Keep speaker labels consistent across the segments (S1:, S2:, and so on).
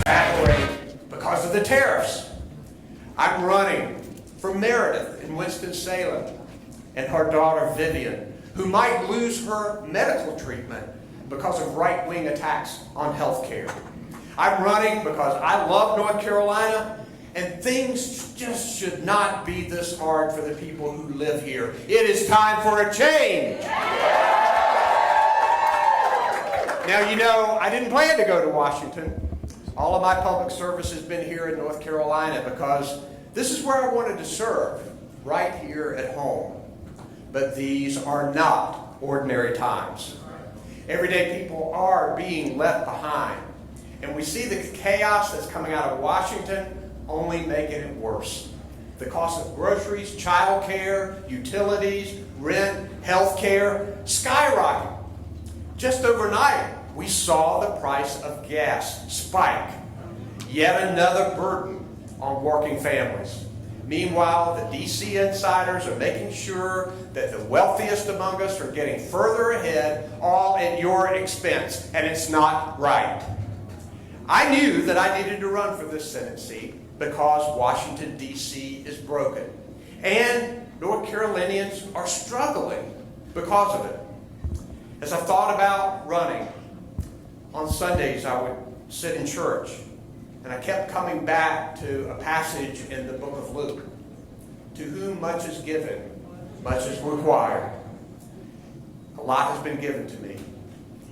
S1: evaporate because of the tariffs. I'm running for Meredith in Winston-Salem and her daughter Vivian, who might lose her medical treatment because of right-wing attacks on health care. I'm running because I love North Carolina, and things just should not be this hard for the people who live here. It is time for a change. Now, you know, I didn't plan to go to Washington. All of my public service has been here in North Carolina because this is where I wanted to serve, right here at home. But these are not ordinary times. Everyday people are being left behind. And we see the chaos that's coming out of Washington only making it worse. The cost of groceries, child care, utilities, rent, health care skyrocket. Just overnight, we saw the price of gas spike. Yet another burden on working families. Meanwhile, the DC insiders are making sure that the wealthiest among us are getting further ahead, all at your expense, and it's not right. I knew that I needed to run for this Senate seat because Washington, D.C. is broken. And North Carolinians are struggling because of it. As I thought about running, on Sundays I would sit in church, and I kept coming back to a passage in the book of Luke. To whom much is given, much is required. A lot has been given to me.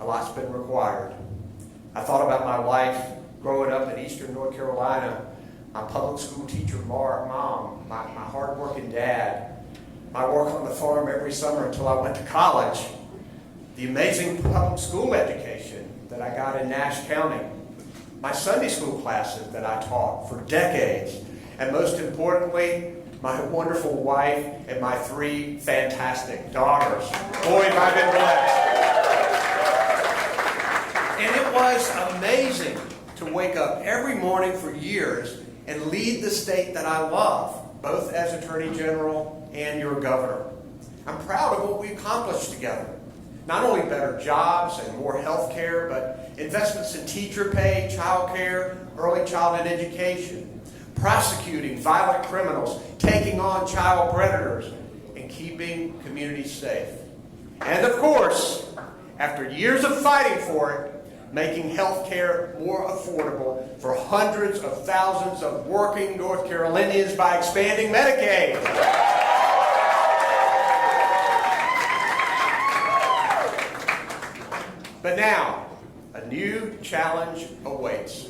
S1: A lot's been required. I thought about my life growing up in eastern North Carolina, my public school teacher mom, my hard-working dad, my work on the farm every summer until I went to college, the amazing public school education that I got in Nash County, my Sunday school classes that I taught for decades, and most importantly, my wonderful wife and my 3 fantastic daughters. Boy, have I been blessed. And it was amazing to wake up every morning for years and lead the state that I love, both as Attorney General and your governor. I'm proud of what we accomplished together. Not only better jobs and more health care, but investments in teacher pay, child care, early childhood education, prosecuting violent criminals, taking on child predators, and keeping communities safe. And of course, after years of fighting for it, making health care more affordable for hundreds of thousands of working North Carolinians by expanding Medicaid. But now, a new challenge awaits.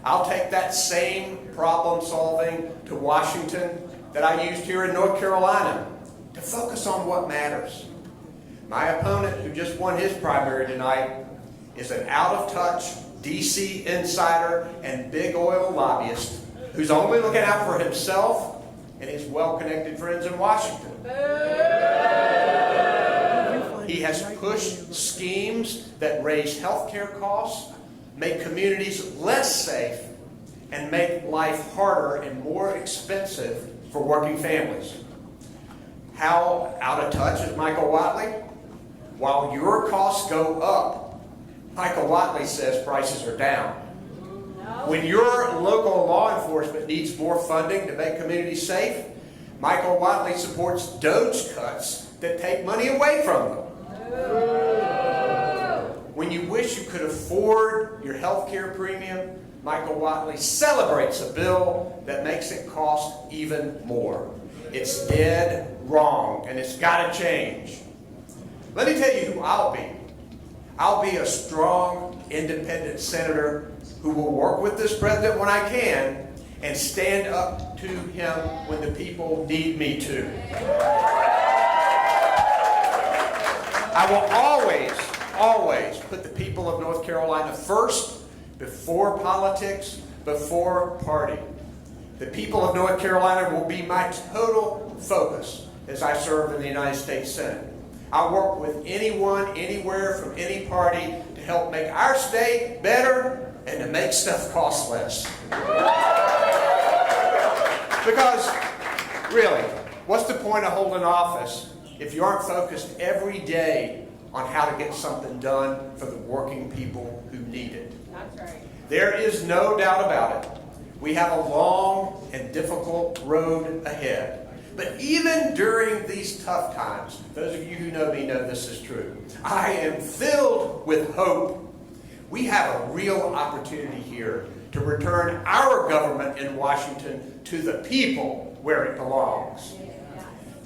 S1: I'll take that same problem solving to Washington that I used here in North Carolina to focus on what matters. My opponent, who just won his primary tonight, is an out-of-touch DC insider and big oil lobbyist who's only looking out for himself and his well-connected friends in Washington. He has pushed schemes that raise health care costs, make communities less safe, and make life harder and more expensive for working families. How out of touch is Michael Whatley? While your costs go up, Michael Whatley says prices are down. When your local law enforcement needs more funding to make communities safe, Michael Whatley supports DOGE cuts that take money away from them. When you wish you could afford your health care premium, Michael Whatley celebrates a bill that makes it cost even more. It's dead wrong, and it's got to change. Let me tell you who I'll be. I'll be a strong, independent senator who will work with this president when I can and stand up to him when the people need me to. I will always put the people of North Carolina first, before politics, before party. The people of North Carolina will be my total focus as I serve in the United States Senate. I'll work with anyone, anywhere, from any party to help make our state better and to make stuff cost less. Because, really, what's the point of holding office if you aren't focused every day on how to get something done for the working people who need it?
S2: That's right.
S1: There is no doubt about it. We have a long and difficult road ahead. But even during these tough times, those of you who know me know this is true, I am filled with hope. We have a real opportunity here to return our government in Washington to the people where it belongs.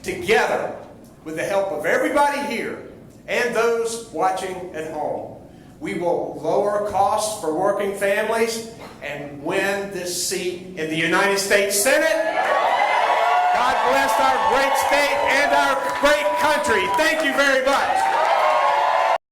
S1: Together, with the help of everybody here and those watching at home, we will lower costs for working families and win this seat in the United States Senate. God bless our great state and our great country. Thank you very much.